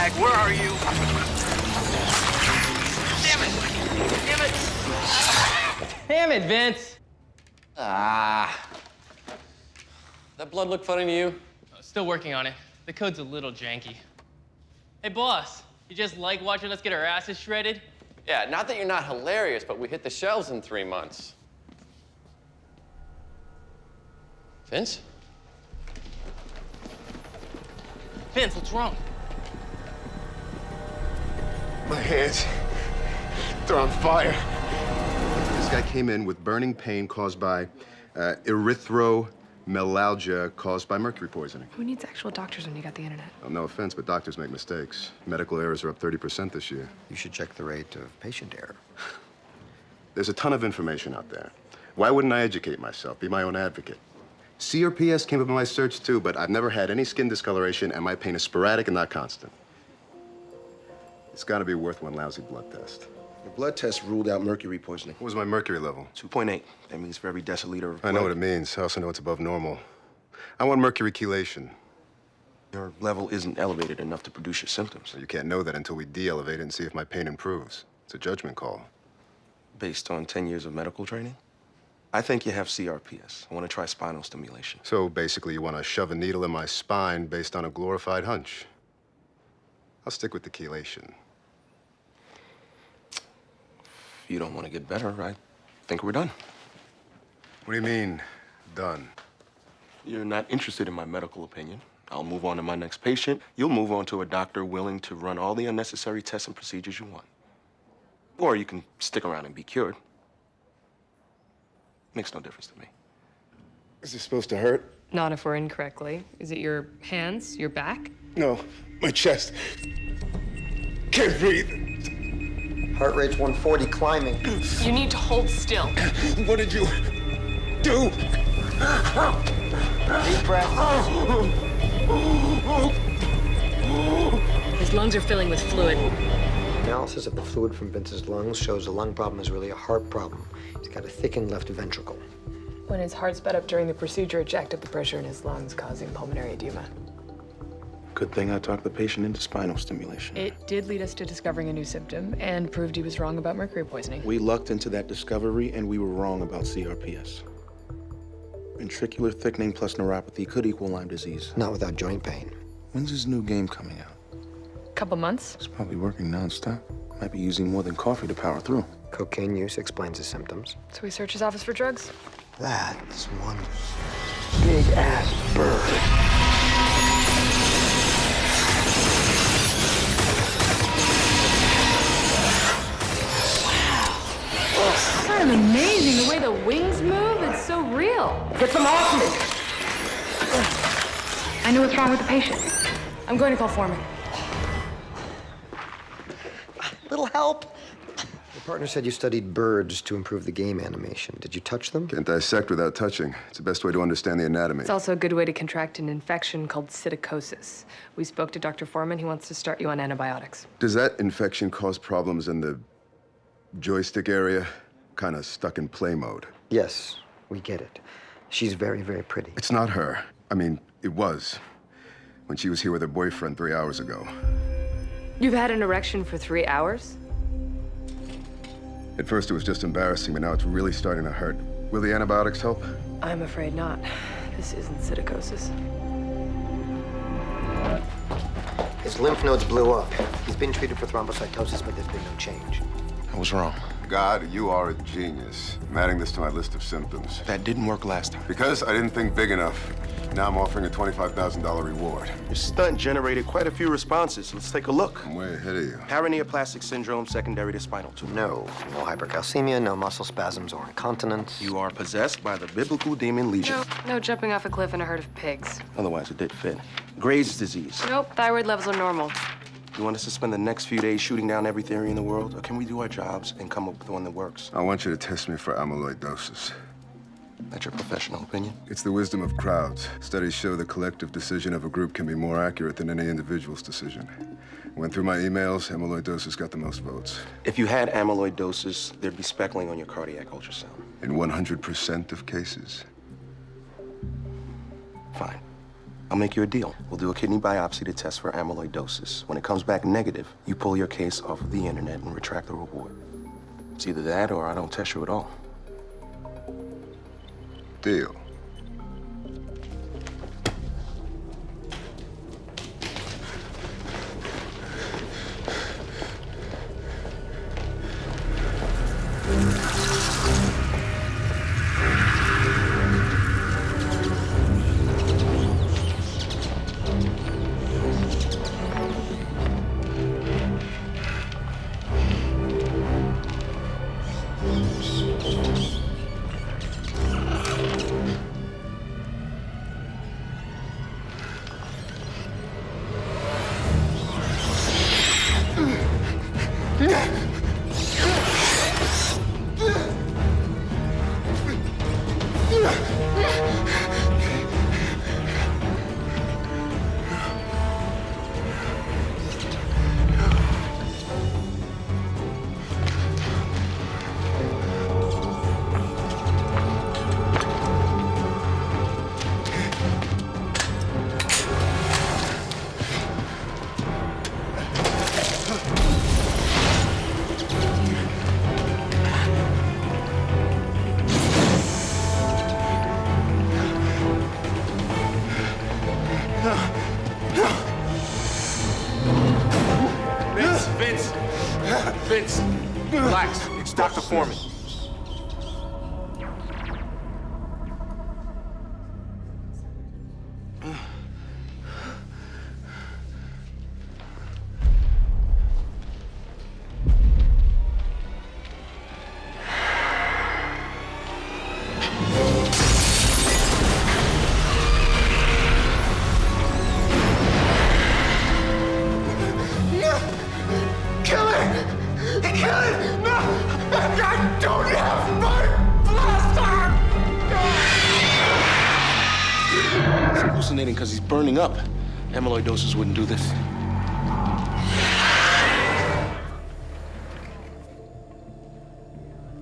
bag. Where are you? Damn it! Damn it! Damn it, Vince! Ah. That blood look funny to you? Still working on it. The code's a little janky. Hey, boss, you just like watching us get our asses shredded? Yeah, not that you're not hilarious, but we hit the shelves in 3 months. Vince? Vince, what's wrong? My hands, they're on fire. This guy came in with burning pain caused by erythromelalgia caused by mercury poisoning. Who needs actual doctors when you got the internet? Well, no offense, but doctors make mistakes. Medical errors are up 30% this year. You should check the rate of patient error. There's a ton of information out there. Why wouldn't I educate myself, be my own advocate? CRPS came up in my search too, but I've never had any skin discoloration and my pain is sporadic and not constant. It's gotta be worth one lousy blood test. Your blood test ruled out mercury poisoning. What was my mercury level? 2.8. That means for every deciliter of blood. I know what it means. I also know it's above normal. I want mercury chelation. Your level isn't elevated enough to produce your symptoms. So you can't know that until we de-elevate it and see if my pain improves. It's a judgment call. Based on 10 years of medical training? I think you have CRPS. I want to try spinal stimulation. So basically you want to shove a needle in my spine based on a glorified hunch. I'll stick with the chelation. If you don't want to get better, I think we're done. What do you mean, done? You're not interested in my medical opinion. I'll move on to my next patient. You'll move on to a doctor willing to run all the unnecessary tests and procedures you want. Or you can stick around and be cured. Makes no difference to me. Is this supposed to hurt? Not if we're in correctly. Is it your hands, your back? No, my chest. Can't breathe. Heart rate's 140, climbing. You need to hold still. What did you do? Deep breath. His lungs are filling with fluid. Analysis of the fluid from Vince's lungs shows the lung problem is really a heart problem. He's got a thickened left ventricle. When his heart sped up during the procedure, it jacked up the pressure in his lungs, causing pulmonary edema. Good thing I talked the patient into spinal stimulation. It did lead us to discovering a new symptom and proved he was wrong about mercury poisoning. We lucked into that discovery, and we were wrong about CRPS. Ventricular thickening plus neuropathy could equal Lyme disease. Not without joint pain. When's his new game coming out? Couple months. He's probably working nonstop. Might be using more than coffee to power through. Cocaine use explains his symptoms. So we search his office for drugs? That's one big-ass bird. Kind of amazing the way the wings move. It's so real. Get them off me! I know what's wrong with the patient. I'm going to call Foreman. Little help. Your partner said you studied birds to improve the game animation. Did you touch them? Can't dissect without touching. It's the best way to understand the anatomy. It's also a good way to contract an infection called psittacosis. We spoke to Dr. Foreman. He wants to start you on antibiotics. Does that infection cause problems in the joystick area? Kind of stuck in play mode. Yes, we get it. She's very, very pretty. It's not her. I mean, it was. When she was here with her boyfriend 3 hours ago. You've had an erection for 3 hours? At first it was just embarrassing, but now it's really starting to hurt. Will the antibiotics help? I'm afraid not. This isn't psittacosis. His lymph nodes blew up. He's been treated for thrombocytosis, but there's been no change. I was wrong. God, you are a genius. I'm adding this to my list of symptoms. That didn't work last time. Because I didn't think big enough. Now I'm offering a $25,000 reward. Your stunt generated quite a few responses. Let's take a look. I'm way ahead of you. Paraneoplastic syndrome secondary to spinal tumor. No hypercalcemia, no muscle spasms or incontinence. You are possessed by the biblical demon legion. No jumping off a cliff in a herd of pigs. Otherwise, it did fit. Graves' disease. Nope, thyroid levels are normal. You want us to spend the next few days shooting down every theory in the world? Or can we do our jobs and come up with one that works? I want you to test me for amyloidosis. That's your professional opinion? It's the wisdom of crowds. Studies show the collective decision of a group can be more accurate than any individual's decision. Went through my emails, amyloidosis got the most votes. If you had amyloidosis, there'd be speckling on your cardiac ultrasound. In 100% of cases. Fine. I'll make you a deal. We'll do a kidney biopsy to test for amyloidosis. When it comes back negative, you pull your case off of the internet and retract the reward. It's either that or I don't test you at all. Deal. Vince, relax. It's Dr. Foreman. Because he's burning up. Amyloidosis wouldn't do this.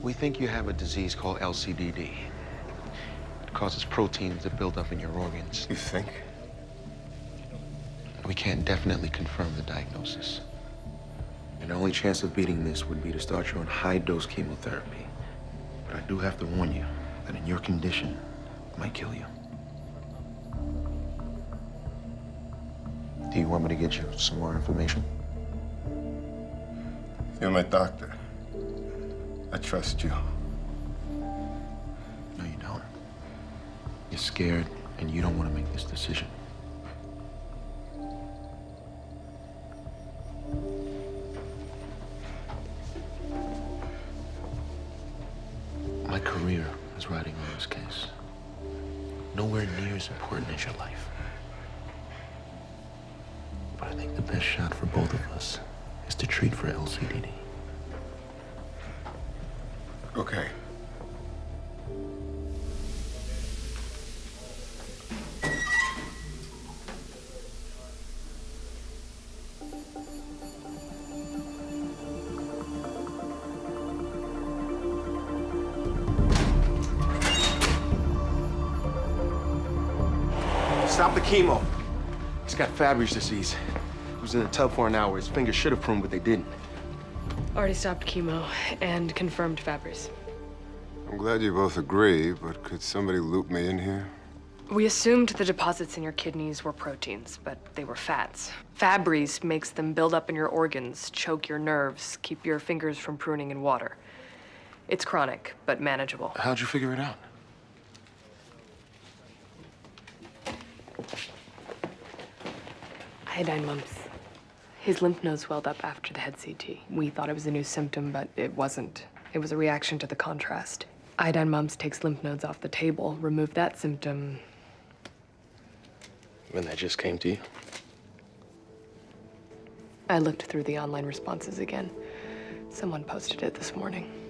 We think you have a disease called LCDD. It causes proteins to build up in your organs. You think? We can't definitely confirm the diagnosis. And the only chance of beating this would be to start you on high-dose chemotherapy. But I do have to warn you that in your condition, it might kill you. Do you want me to get you some more information? You're my doctor. I trust you. No, you don't. You're scared, and you don't want to make this decision. My career is riding on this case. Nowhere near as important as your life. But I think the best shot for both of us is to treat for LCDD. Okay. Stop the chemo. He's got Fabry's disease. He was in a tub for an hour. His fingers should have pruned, but they didn't. Already stopped chemo and confirmed Fabry's. I'm glad you both agree, but could somebody loop me in here? We assumed the deposits in your kidneys were proteins, but they were fats. Fabry's makes them build up in your organs, choke your nerves, keep your fingers from pruning in water. It's chronic, but manageable. How'd you figure it out? Iodine mumps. His lymph nodes swelled up after the head CT. We thought it was a new symptom, but it wasn't. It was a reaction to the contrast. Iodine mumps takes lymph nodes off the table. Remove that symptom. And that just came to you? I looked through the online responses again. Someone posted it this morning.